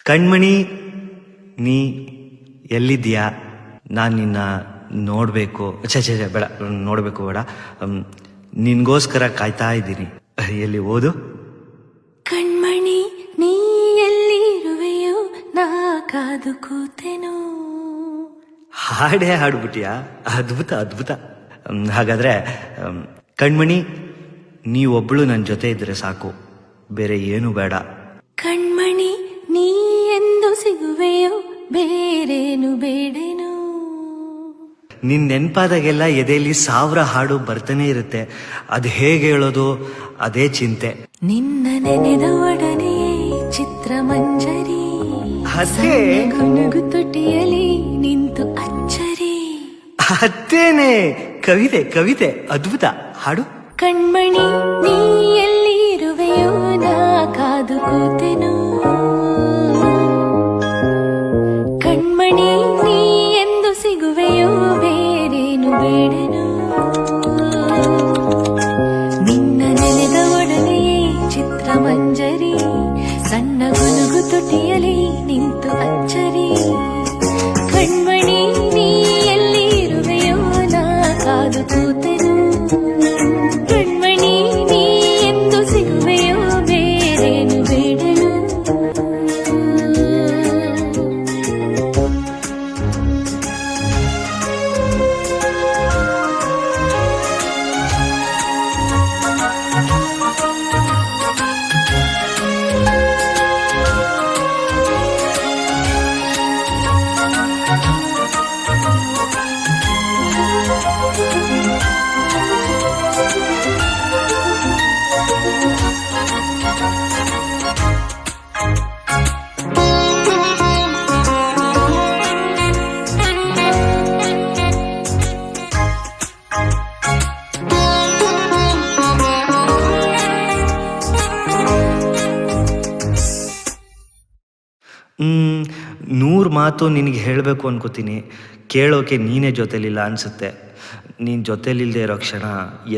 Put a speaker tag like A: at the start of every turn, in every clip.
A: ಕಣ್ಮಣಿ, ನೀ ಎಲ್ಲಿದ್ದೀಯಾ? ನಾನು ನಿನ್ನ ನೋಡಬೇಕು. ಬೇಡ, ನೋಡಬೇಕು ಬೇಡ, ನಿನ್ಗೋಸ್ಕರ ಕಾಯ್ತಾ ಇದ್ದೀನಿ. ಎಲ್ಲಿ ಓದು.
B: ಕಣ್ಮಣಿ, ನೀ ಎಲ್ಲಿರುವೆಯೋ ನಾ ಕಾದು ಕೂತೆನೋ.
A: ಹಾಡೇ ಹಾಡ್ಬಿಟ್ಟಿಯಾ? ಅದ್ಭುತ ಅದ್ಭುತ. ಹಾಗಾದ್ರೆ ಕಣ್ಮಣಿ, ನೀವೊಬ್ಳು ನನ್ನ ಜೊತೆ ಇದ್ರೆ ಸಾಕು, ಬೇರೆ ಏನು ಬೇಡ.
B: ಕಣ್ಮಣಿ, ನೀ ಎಂದು ಸಿಗುವೆಯೋ ಬೇರೇನು ಬೇಡೇನು.
A: ನಿನ್ ನೆನ್ಪಾದಾಗೆಲ್ಲ ಎದೆಯಲ್ಲಿ 1000 ಹಾಡು ಬರ್ತಾನೆ ಇರುತ್ತೆ. ಅದು ಹೇಗೆ ಹೇಳೋದು ಅದೇ ಚಿಂತೆ.
B: ನಿನ್ನ ನೆನೆದ ಒಡನೆ ಚಿತ್ರಮಂಜರಿ,
A: ಅದೇ
B: ಗುನುಗು ತುಟಿಯಲಿ ನಿಂತು ಅಚ್ಚರಿ.
A: ಅತ್ತೇನೆ ಕವಿತೆ ಕವಿತೆ, ಅದ್ಭುತ. ಹಾಡು.
B: ಕಣ್ಮಣಿ, ನೀ ಎಲ್ಲಿ ಇರುವೆಯೋ ನಾ ಕಾದು ಕೂತೆನು. ಕಣ್ಮಣಿ, ನೀ ಎಂದು ಸಿಗುವೆಯೋ ಬೇರೇನು ಬೇಡನು. ನಿನ್ನ ನೆನೆದ ಒಡನೆಯೇ ಚಿತ್ರಮಂಜರಿ, ಸಣ್ಣ ಗುನುಗು ತುಟಿಯಲಿ ನಿಂತು ಅಚ್ಚರಿ. ಕಣ್ಮಣಿ, ನೀ ಎಲ್ಲಿ ಇರುವೆಯೋ ನಾ ಕಾದು ಕೂತೆನು. ಕಣ್ಮಣಿ, ನೀ ಎಂದು ಸಿಗುವೆಯೋ ಬೇರೇನು ಬೇಡನು.
A: ನೂರು ಮಾತು ನಿನಗೆ ಹೇಳಬೇಕು ಅನ್ಕೋತೀನಿ, ಕೇಳೋಕೆ ನೀನೇ ಜೊತೆಲಿಲ್ಲ ಅನಿಸುತ್ತೆ. ನೀನು ಜೊತೆಲಿಲ್ಲದೆ ಇರೋ ಕ್ಷಣ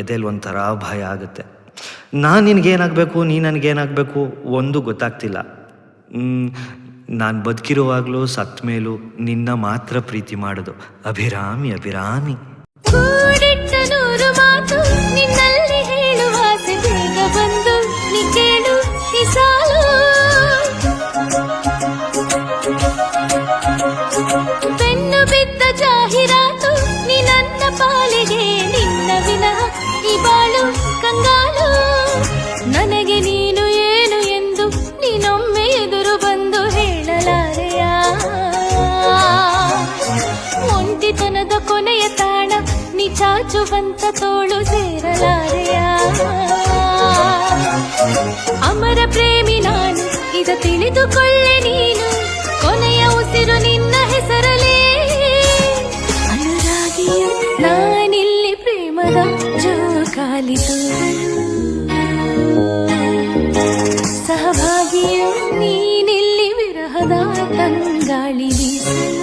A: ಎದೆಲಿ ಒಂಥರ ಭಯ ಆಗುತ್ತೆ. ನಾನು ನಿನಗೇನಾಗಬೇಕು, ನೀ ನನಗೇನಾಗಬೇಕು ಒಂದು ಗೊತ್ತಾಗ್ತಿಲ್ಲ. ನಾನು ಬದುಕಿರುವಾಗಲೂ ಸತ್ತ ಮೇಲೂ ನಿನ್ನ ಮಾತ್ರ ಪ್ರೀತಿ ಮಾಡೋದು. ಅಭಿರಾಮಿ ಅಭಿರಾಮಿ.
B: ನೂರು ಮಾತು ನಿನ್ನಲ್ಲಿ ಹೇಳುವ ಬೇಗ ಬಂದು ನೀ ಕೇಳು ಈ ಸಾಲು. ಬೆನ್ನು ಬಿದ್ದ ಜಾಹೀರಾತು ನೀ ನನ್ನ ಪಾಲಿಗೆ, ನಿನ್ನ ವಿನಃ ಈ ಬಾಳು ಕಂಗಾಲು. ನನಗೆ ನೀನು ಏನು ಎಂದು ನೀನೊಮ್ಮೆ ಎದುರು ಬಂದು ಹೇಳಲಾರೆಯ. ಒಂಟಿತನದ ಕೊನೆಯ ತಾಣ ನೀ ಚಾಚುವಂತ ತೋಳು ಸೇರಲಾರೆಯ. ಅಮರ ಪ್ರೇಮಿ ನಾನು, ಇದ ತಿಳಿದುಕೊಳ್ಳೆ ನೀನು. ಕೊನೆಯ ಉಸಿರು ನಿನ್ನ ಹೆಸರಲೇ. ಅನುರಾಗಿಯು ನಾನಿಲ್ಲಿ ಪ್ರೇಮದ ಜೋಕಾಲಿ ತೋರಲು, ಸಹಭಾಗಿಯು ನೀನಿಲ್ಲಿ ವಿರಹದ ತಂಗಾಳಿ ಬೀಸಲು.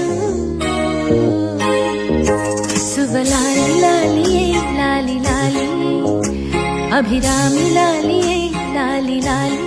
B: ಸುಬಲಾಲಿ ಲಾಲಿಯೇ ಲಾಲಿ ಲಾಲಿ, ಅಭಿರಾಮಿ ಲಾಲಿಯೇ ಲಾಲಿ ಲಾಲಿ.